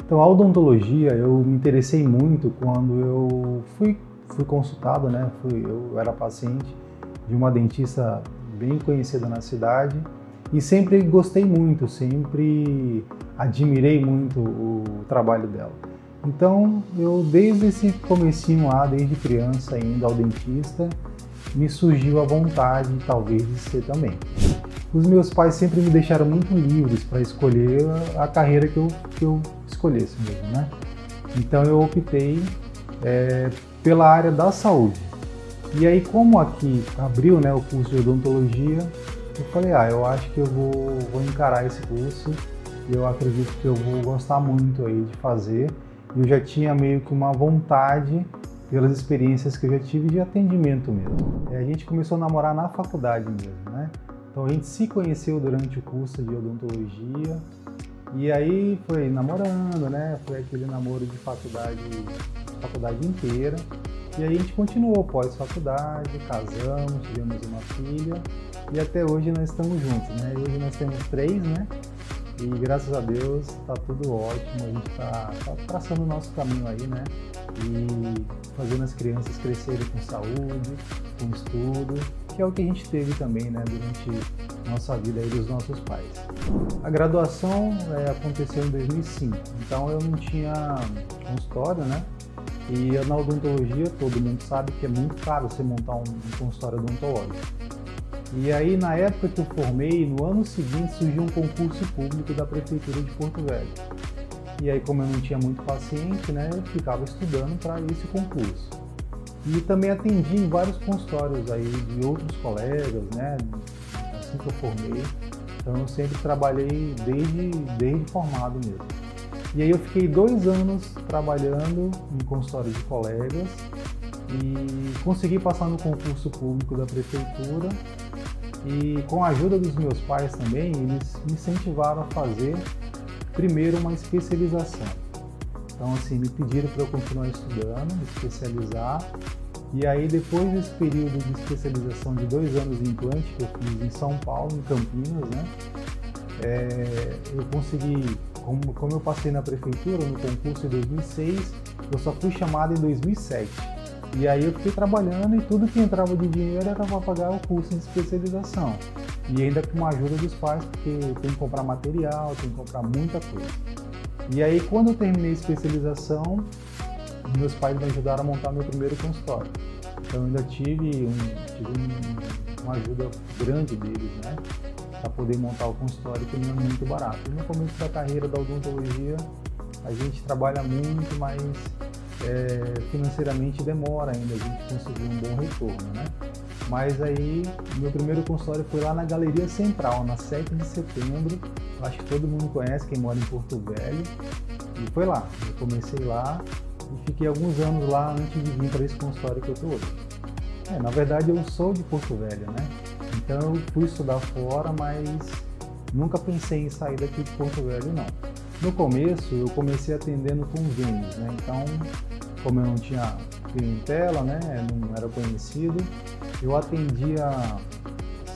Então, a odontologia, eu me interessei muito quando eu fui consultado, né? Eu era paciente de uma dentista bem conhecida na cidade e sempre gostei muito, sempre admirei muito o trabalho dela. Então, eu desde esse comecinho lá, desde criança indo ao dentista, me surgiu a vontade, talvez, de ser também. Os meus pais sempre me deixaram muito livres para escolher a carreira que eu escolhesse mesmo, né? Então eu optei pela área da saúde. E aí, como aqui abriu, né, o curso de odontologia, eu falei, eu acho que eu vou encarar esse curso e eu acredito que eu vou gostar muito aí de fazer. Eu já tinha meio que uma vontade pelas experiências que eu já tive de atendimento mesmo. A gente começou a namorar na faculdade mesmo, né? Então a gente se conheceu durante o curso de odontologia e aí foi namorando, né? Foi aquele namoro de faculdade inteira. E aí a gente continuou pós-faculdade, casamos, tivemos uma filha e até hoje nós estamos juntos, né? E hoje nós temos 3, né? E graças a Deus está tudo ótimo, a gente está traçando o nosso caminho aí, né? E fazendo as crianças crescerem com saúde, com estudo, que é o que a gente teve também, né, durante a nossa vida aí dos nossos pais. A graduação aconteceu em 2005, então eu não tinha consultório, né? E na odontologia todo mundo sabe que é muito caro você montar um consultório odontológico. E aí, na época que eu formei, no ano seguinte, surgiu um concurso público da Prefeitura de Porto Velho. E aí, como eu não tinha muito paciente, né, eu ficava estudando para esse concurso. E também atendi em vários consultórios aí de outros colegas, né, assim que eu formei. Então, eu sempre trabalhei desde formado mesmo. E aí, eu fiquei 2 anos trabalhando em consultório de colegas e consegui passar no concurso público da Prefeitura. E com a ajuda dos meus pais também, eles me incentivaram a fazer primeiro uma especialização. Então assim, me pediram para eu continuar estudando, me especializar. E aí depois desse período de especialização de 2 anos de implante que eu fiz em São Paulo, em Campinas, né? Eu consegui, como eu passei na prefeitura, no concurso em 2006, eu só fui chamado em 2007. E aí eu fiquei trabalhando e tudo que entrava de dinheiro era para pagar o curso de especialização. E ainda com a ajuda dos pais, porque tem que comprar material, tem que comprar muita coisa. E aí quando eu terminei a especialização, meus pais me ajudaram a montar meu primeiro consultório. Então eu ainda tive uma ajuda grande deles, né? Para poder montar o consultório, que não é muito barato. E no começo da carreira da odontologia, a gente trabalha muito, mas financeiramente demora ainda a gente conseguir um bom retorno, né? Mas aí, meu primeiro consultório foi lá na Galeria Central, na 7 de setembro, acho que todo mundo conhece, quem mora em Porto Velho, e foi lá, eu comecei lá e fiquei alguns anos lá antes de vir para esse consultório que eu estou hoje. Na verdade, eu sou de Porto Velho, né? Então eu fui estudar fora, mas nunca pensei em sair daqui de Porto Velho, não. No começo, eu comecei atendendo convênios, né? Então, como eu não tinha clientela, né? Não era conhecido, eu atendia,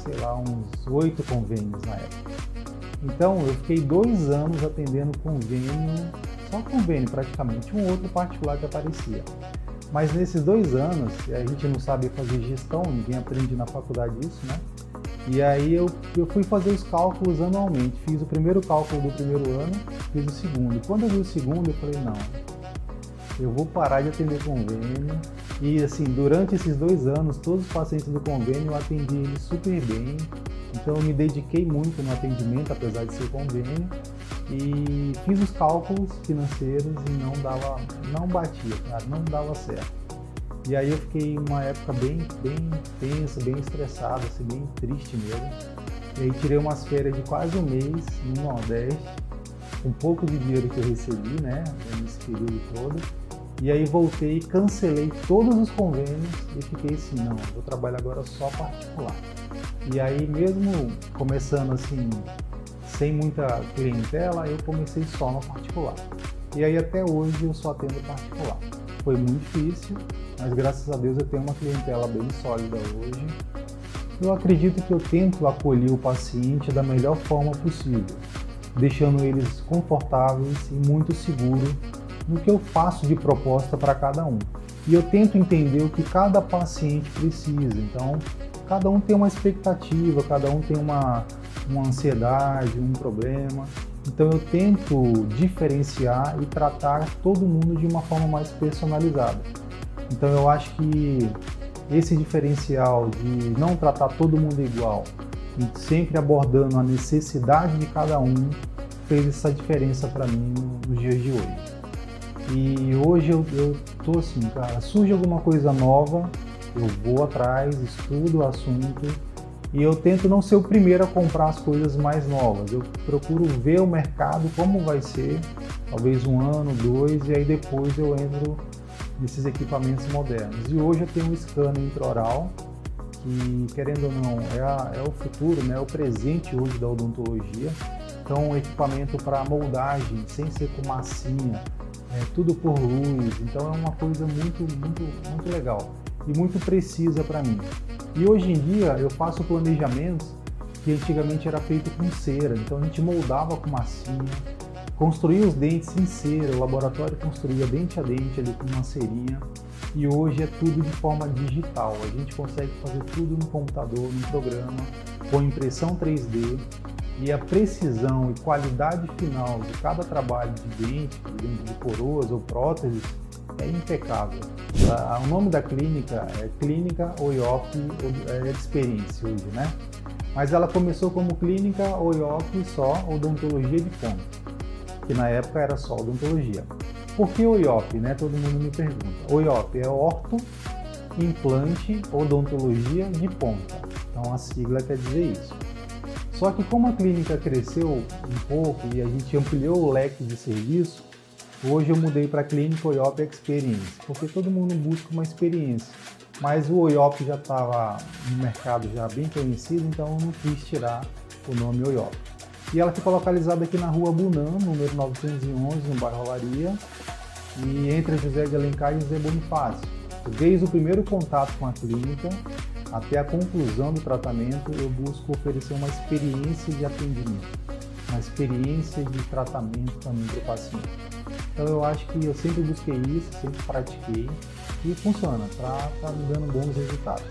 sei lá, uns 8 convênios na época. Então, eu fiquei 2 anos atendendo convênio, só convênio praticamente, um outro particular que aparecia. Mas nesses 2 anos, a gente não sabe fazer gestão, ninguém aprende na faculdade isso, né? E aí eu fui fazer os cálculos anualmente. Fiz o primeiro cálculo do primeiro ano, fiz o segundo. E quando eu vi o segundo, eu falei, não, eu vou parar de atender convênio. E assim, durante esses 2 anos, todos os pacientes do convênio eu atendi eles super bem. Então eu me dediquei muito no atendimento, apesar de ser convênio. E fiz os cálculos financeiros e não batia, cara, não dava certo. E aí eu fiquei uma época bem tensa, bem estressado, assim, bem triste mesmo. E aí tirei umas férias de quase um mês no Nordeste, com pouco de dinheiro que eu recebi, né, nesse período todo. E aí voltei e cancelei todos os convênios e fiquei assim, não, vou trabalhar agora só particular. E aí mesmo começando assim, sem muita clientela, eu comecei só no particular. E aí até hoje eu só atendo particular. Foi muito difícil, mas graças a Deus eu tenho uma clientela bem sólida hoje. Eu acredito que eu tento acolher o paciente da melhor forma possível. deixando eles confortáveis e muito seguros no que eu faço de proposta para cada um. E eu tento entender o que cada paciente precisa. Então, cada um tem uma expectativa, cada um tem uma ansiedade, um problema. Então, eu tento diferenciar e tratar todo mundo de uma forma mais personalizada. Então, eu acho que esse diferencial de não tratar todo mundo igual e sempre abordando a necessidade de cada um fez essa diferença para mim nos dias de hoje. E hoje eu tô assim, cara, surge alguma coisa nova, eu vou atrás, estudo o assunto e eu tento não ser o primeiro a comprar as coisas mais novas. Eu procuro ver o mercado como vai ser, talvez 1 ano, 2, e aí depois eu entro nesses equipamentos modernos. E hoje eu tenho um scanner intraoral, que querendo ou não é o futuro, né? É o presente hoje da odontologia. Então, um equipamento para moldagem, sem ser com massinha, tudo por luz. Então, é uma coisa muito legal e muito precisa para mim. E hoje em dia eu faço planejamentos que antigamente era feito com cera. Então, a gente moldava com massinha, construía os dentes em cera, o laboratório construía dente a dente ali com uma cerinha. E hoje é tudo de forma digital. A gente consegue fazer tudo no computador, no programa, com impressão 3D. E a precisão e qualidade final de cada trabalho de dente coroas ou próteses é impecável. O nome da clínica é Clínica OIOP Experience hoje, né? Mas ela começou como Clínica OIOP só Odontologia de Ponta, que na época era só odontologia. Por que OIOP, né? Todo mundo me pergunta. OIOP é Orto, Implante, Odontologia de Ponta. Então a sigla quer dizer isso. Só que como a clínica cresceu um pouco e a gente ampliou o leque de serviço, hoje eu mudei para a Clínica OIOP Experience, porque todo mundo busca uma experiência. Mas o OIOP já estava no mercado já bem conhecido, então eu não quis tirar o nome OIOP. E ela fica localizada aqui na rua Bunã, número 911, no bairro Olaria, e entre José de Alencar e José Bonifácio. Desde o primeiro contato com a clínica até a conclusão do tratamento, eu busco oferecer uma experiência de atendimento, uma experiência de tratamento também para o paciente. Então eu acho que eu sempre busquei isso, sempre pratiquei e funciona, tá me dando bons resultados.